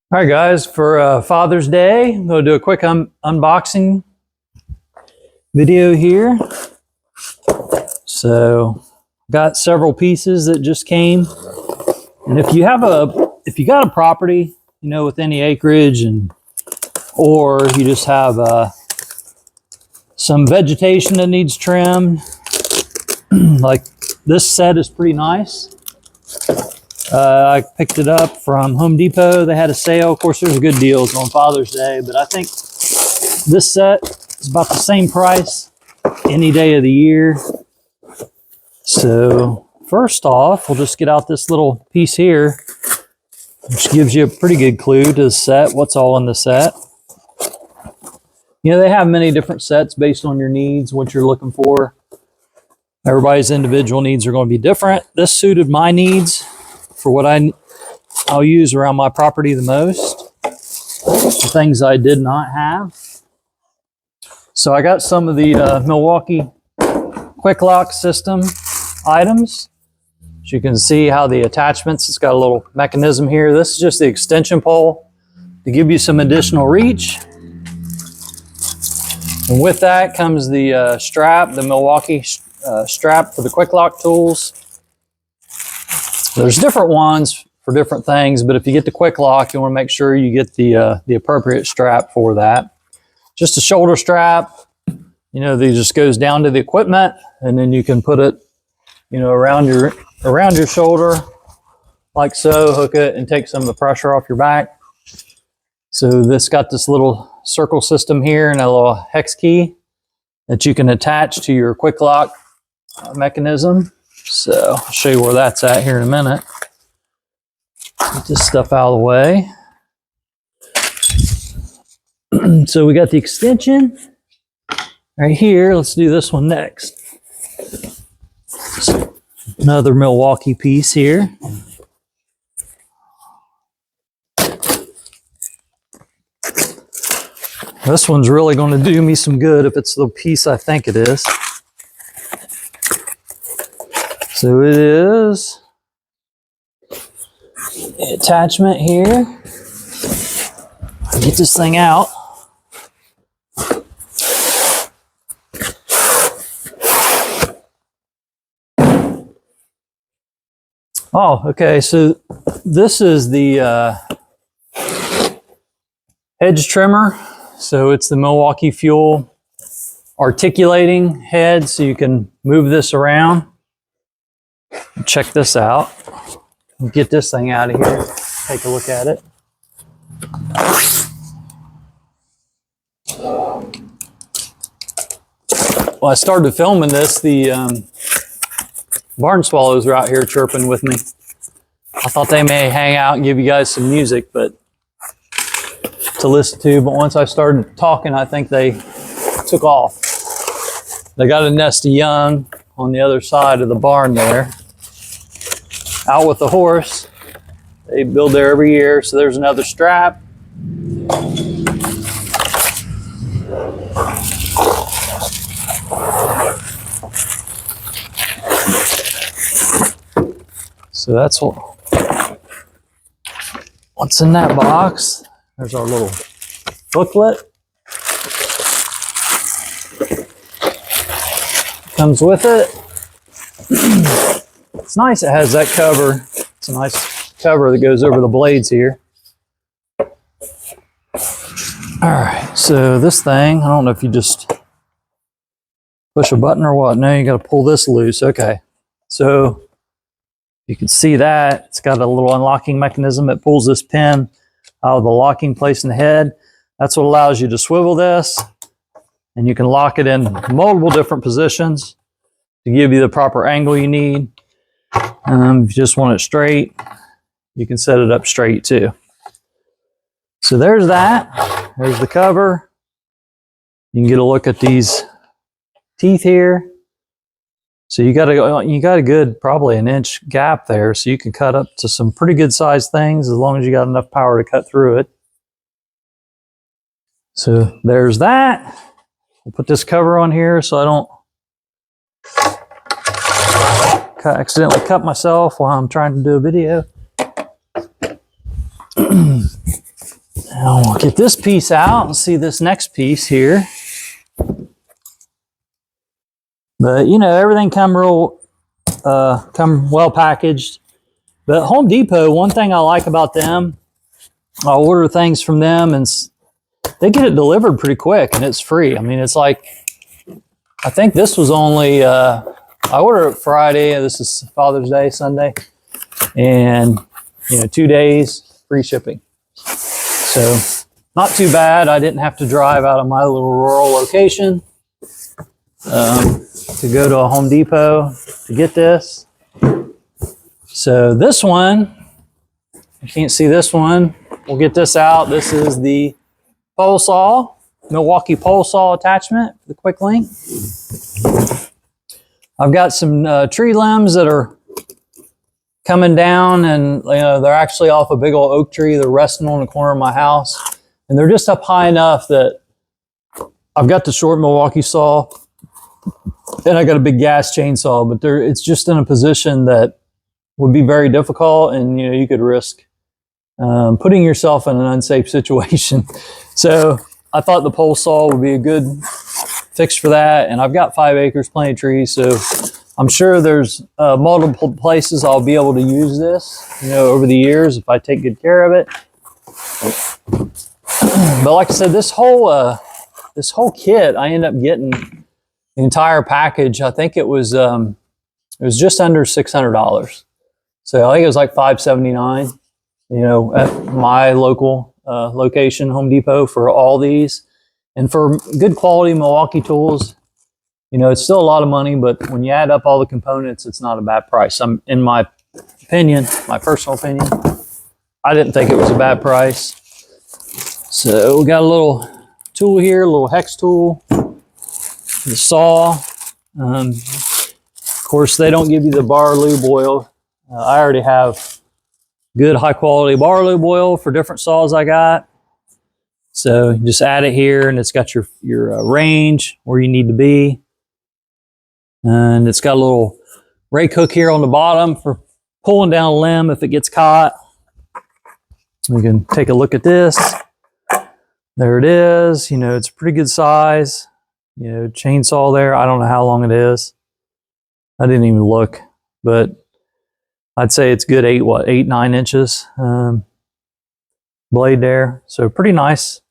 All right, guys, for Father's Day, I'm going to do a quick unboxing video here. So, got several pieces that just came. And if you got a property, with any acreage or you just have some vegetation that needs trimmed, like this set is pretty nice. I picked it up from Home Depot. They had a sale. Of course, there's good deals on Father's Day, but I think this set is about the same price any day of the year. So first off, we'll just get out this little piece here, which gives you a pretty good clue to the set, what's all in the set. They have many different sets based on your needs, what you're looking for. Everybody's individual needs are going to be different. This suited my needs for what I'll use around my property the most. The things I did not have. So I got some of the Milwaukee Quik lock system items. As you can see how the attachments, it's got a little mechanism here. This is just the extension pole to give you some additional reach. And with that comes the strap, the Milwaukee strap for the Quik lock tools. There's different ones for different things, but if you get the Quik lock, you want to make sure you get the appropriate strap for that. Just a shoulder strap, that just goes down to the equipment, and then you can put it, around your shoulder, like so. Hook it and take some of the pressure off your back. So this got this little circle system here and a little hex key that you can attach to your Quik lock mechanism. So I'll show you where that's at here in a minute. Get this stuff out of the way. So we got the extension right here. Let's do this one next. So another Milwaukee piece here. This one's really going to do me some good if it's the piece I think it is. So it is the attachment here. Get this thing out. Oh, okay. So this is the hedge trimmer. So it's the Milwaukee Fuel articulating head, so you can move this around. Check this out. Get this thing out of here. Take a look at it. Well, I started filming this. The barn swallows are out here chirping with me. I thought they may hang out and give you guys some music, to listen to. But once I started talking, I think they took off. They got a nest of young on the other side of the barn there. Out with the horse. They build there every year. So there's another strap. So that's what's in that box. There's our little booklet. Comes with it. It's nice it has that cover. It's a nice cover that goes over the blades here. All right, so this thing, I don't know if you just push a button or what. No, you got to pull this loose. Okay, so you can see that it's got a little unlocking mechanism that pulls this pin out of the locking place in the head. That's what allows you to swivel this, and you can lock it in multiple different positions to give you the proper angle you need. If you just want it straight, you can set it up straight too. So there's that. There's the cover. You can get a look at these teeth here. So you got a good probably an inch gap there, so you can cut up to some pretty good sized things as long as you got enough power to cut through it. So there's that. We'll put this cover on here so I don't accidentally cut myself while I'm trying to do a video. Now we'll get this piece out and see this next piece here. But you know, everything come well packaged. But Home Depot, one thing I like about them, I order things from them and they get it delivered pretty quick and it's free. I mean, it's like, I think this was only, I ordered it Friday. This is Father's Day, Sunday. And, you know, 2 days, free shipping. So, not too bad. I didn't have to drive out of my little rural location to go to a Home Depot to get this. So this one, you can't see this one. We'll get this out. This is the pole saw, Milwaukee pole saw attachment for the Quik Link. I've got some tree limbs that are coming down, and you know, they're actually off a big old oak tree. They're resting on the corner of my house, and they're just up high enough that I've got the short Milwaukee saw and I got a big gas chainsaw, but it's just in a position that would be very difficult, and you know, you could risk putting yourself in an unsafe situation. So I thought the pole saw would be a good fix for that. And I've got 5 acres, plenty of trees. So I'm sure there's multiple places I'll be able to use this, you know, over the years if I take good care of it. But like I said, this whole kit, I ended up getting the entire package. I think it was just under $600. So I think it was like $579. You know, at my local location, Home Depot, for all these. And for good quality Milwaukee tools, you know, it's still a lot of money, but when you add up all the components, it's not a bad price. In my opinion, my personal opinion, I didn't think it was a bad price. So we got a little tool here, a little hex tool, the saw. Of course, they don't give you the bar lube oil. I already have good high quality bar lube oil for different saws I got. So you just add it here, and it's got your range where you need to be. And it's got a little rake hook here on the bottom for pulling down a limb if it gets caught. We can take a look at this. There it is. You know, it's a pretty good size. You know, chainsaw there. I don't know how long it is. I didn't even look, but I'd say it's good 8-9 inches blade there. So pretty nice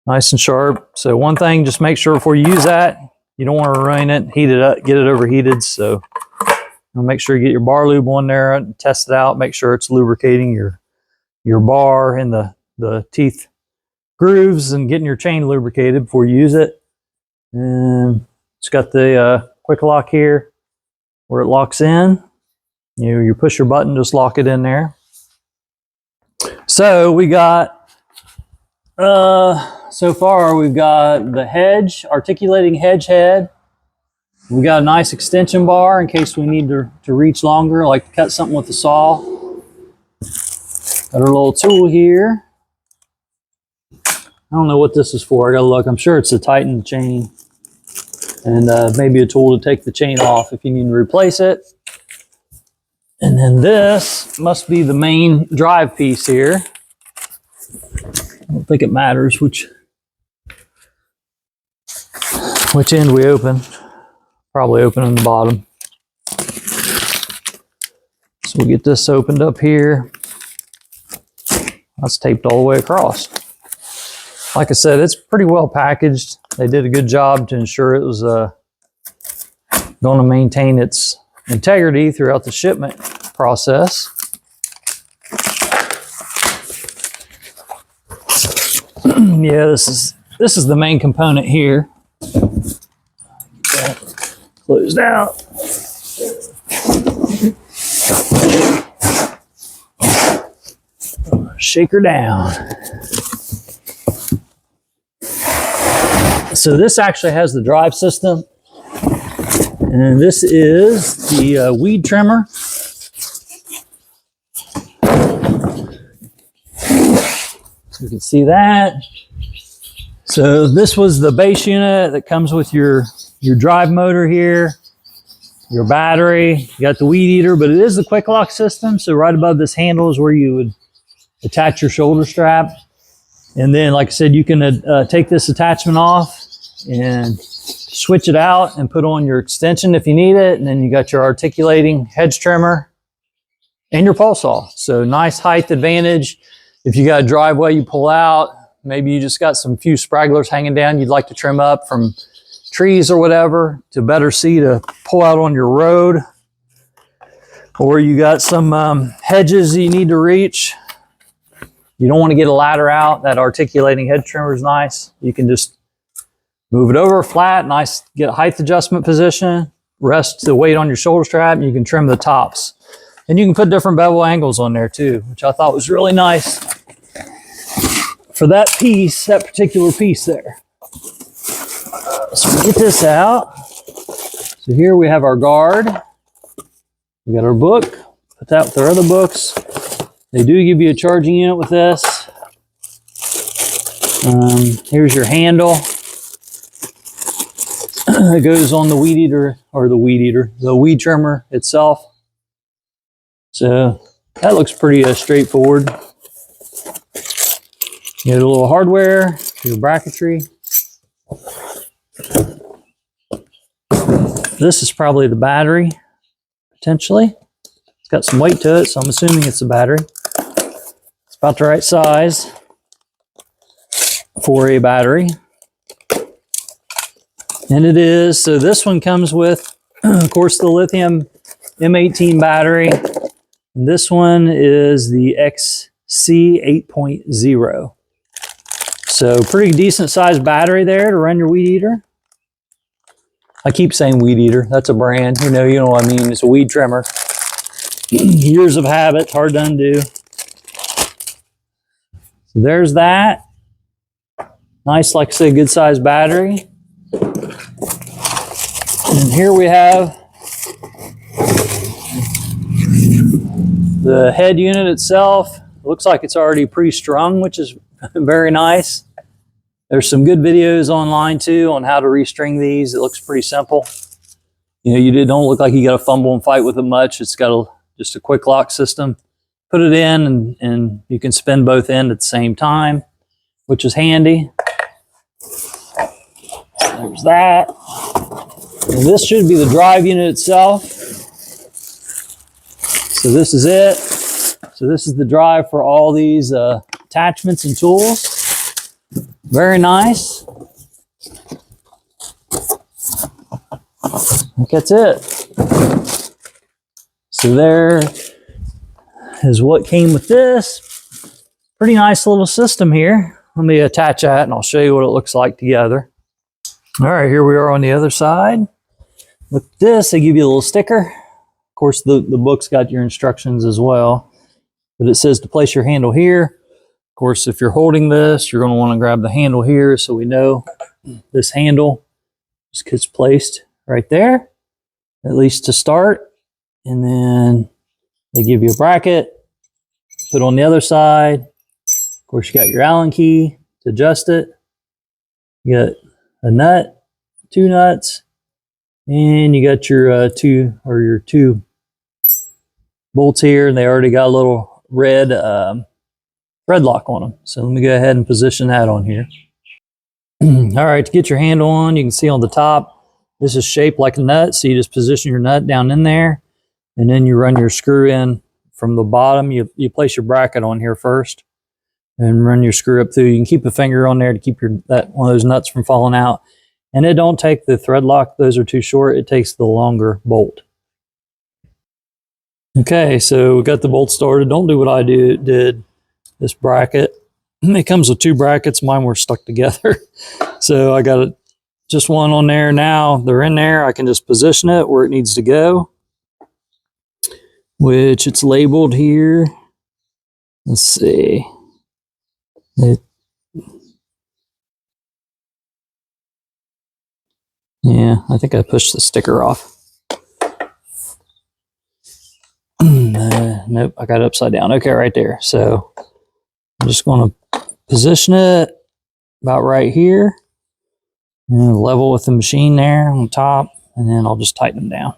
and sharp. So one thing, just make sure before you use that, you don't want to ruin it, heat it up, get it overheated. So make sure you get your bar lube on there and test it out. Make sure it's lubricating your bar and the teeth grooves and getting your chain lubricated before you use it. And it's got the quick lock here where it locks in. You push your button, just lock it in there. So we got, so far we've got the hedge, articulating hedge head. We got a nice extension bar in case we need to reach longer, like to cut something with the saw. Got our little tool here. I don't know what this is for. I gotta look. I'm sure it's to tighten the chain. And maybe a tool to take the chain off if you need to replace it. And then this must be the main drive piece here. I don't think it matters which end we open. Probably open on the bottom. So we'll get this opened up here. That's taped all the way across. Like I said, it's pretty well packaged. They did a good job to ensure it was going to maintain its integrity throughout the shipment process. Yeah, this is the main component here. Closed out. Shake her down. So this actually has the drive system, and this is the weed trimmer. So you can see that. So this was the base unit that comes with your drive motor here, your battery. You got the weed eater, but it is the quick lock system. So right above this handle is where you would attach your shoulder strap. And then, like I said, you can take this attachment off and switch it out and put on your extension if you need it. And then you got your articulating hedge trimmer and your pole saw. So nice height advantage. If you got a driveway you pull out, maybe you just got some few stragglers hanging down you'd like to trim up from trees or whatever to better see to pull out on your road. Or you got some hedges you need to reach. You don't want to get a ladder out. That articulating hedge trimmer is nice. You can just move it over flat, nice, get a height adjustment position, rest the weight on your shoulder strap, and you can trim the tops. And you can put different bevel angles on there too, which I thought was really nice for that piece, that particular piece there. So get this out. So here we have our guard. We got our book. Put that with our other books. They do give you a charging unit with this. Here's your handle. It goes on the weed eater, or the weed trimmer itself. So that looks pretty straightforward. You got a little hardware, your bracketry. This is probably the battery, potentially. It's got some weight to it, so I'm assuming it's the battery. It's about the right size for a battery. And it is, so this one comes with, of course, the lithium M18 battery. And this one is the XC 8.0. So pretty decent sized battery there to run your weed eater. I keep saying weed eater, that's a brand. You know what I mean, it's a weed trimmer. Years of habit, hard to undo. So there's that. Nice, like I said, good sized battery. And here we have the head unit itself. It looks like it's already pre-strung, which is very nice. There's some good videos online too on how to restring these. It looks pretty simple. You know, you don't look like you got to fumble and fight with it much. It's got just a quick lock system. Put it in and you can spin both ends at the same time, which is handy. There's that. And this should be the drive unit itself. So this is it. So this is the drive for all these attachments and tools. Very nice. I think that's it. So there is what came with this. Pretty nice little system here. Let me attach that and I'll show you what it looks like together. All right, here we are on the other side. Look at this, they give you a little sticker. Of course, the book's got your instructions as well. But it says to place your handle here. Of course, if you're holding this, you're going to want to grab the handle here so we know this handle just gets placed right there, at least to start. And then they give you a bracket, put on the other side. Of course, you got your Allen key to adjust it. You got a nut, 2 nuts, and you got your two bolts here, and they already got a little red thread lock on them. So let me go ahead and position that on here. All right, to get your handle on, you can see on the top, this is shaped like a nut. So you just position your nut down in there, and then you run your screw in from the bottom. You place your bracket on here first and run your screw up through. You can keep a finger on there to keep one of those nuts from falling out. And it don't take the thread lock. Those are too short. It takes the longer bolt. Okay, so we got the bolt started. Don't do what I did. This bracket. It comes with 2 brackets. Mine were stuck together. So I got just one on there now. They're in there. I can just position it where it needs to go, which it's labeled here. Let's see. Yeah, I think I pushed the sticker off. Nope, I got it upside down. Okay, right there. So I'm just going to position it about right here and level with the machine there on top, and then I'll just tighten them down.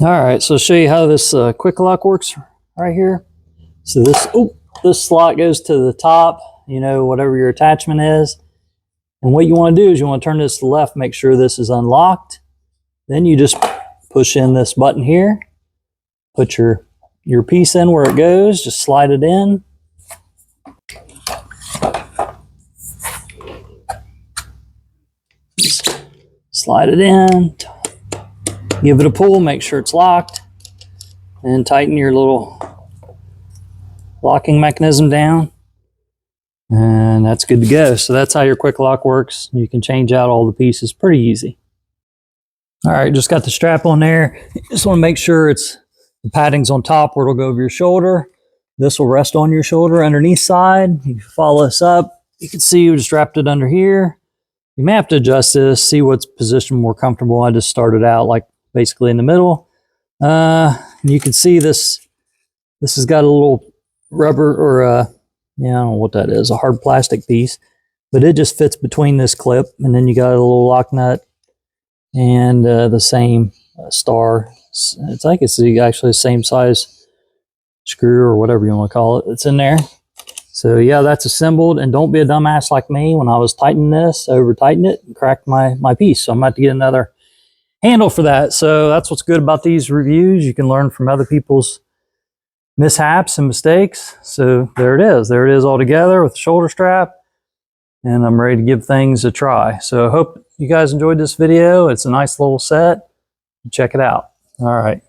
All right, so I'll show you how this quick lock works right here. So this, this slot goes to the top, you know, whatever your attachment is. And what you want to do is you want to turn this to the left, make sure this is unlocked. Then you just push in this button here, put your piece in where it goes, just slide it in. Just slide it in, give it a pull, make sure it's locked, and tighten your little locking mechanism down. And that's good to go. So that's how your quick lock works. You can change out all the pieces pretty easy. All right, just got the strap on there. Just want to make sure the padding's on top where it'll go over your shoulder. This will rest on your shoulder underneath side. You follow this up. You can see we just wrapped it under here. You may have to adjust this, see what's positioned more comfortable. I just started out like basically in the middle. And you can see this has got a little rubber or yeah, I don't know what that is, a hard plastic piece, but it just fits between this clip, and then you got a little lock nut and the same star. It's like it's actually the same size screw or whatever you want to call it. It's in there. So yeah, that's assembled, and don't be a dumbass like me. When I was tightening this, over tightened it and cracked my piece. So I'm about to get another handle for that. So that's what's good about these reviews. You can learn from other people's mishaps and mistakes. So there it is all together with the shoulder strap, and I'm ready to give things a try. So I hope you guys enjoyed this video. It's a nice little set. Check it out. All right.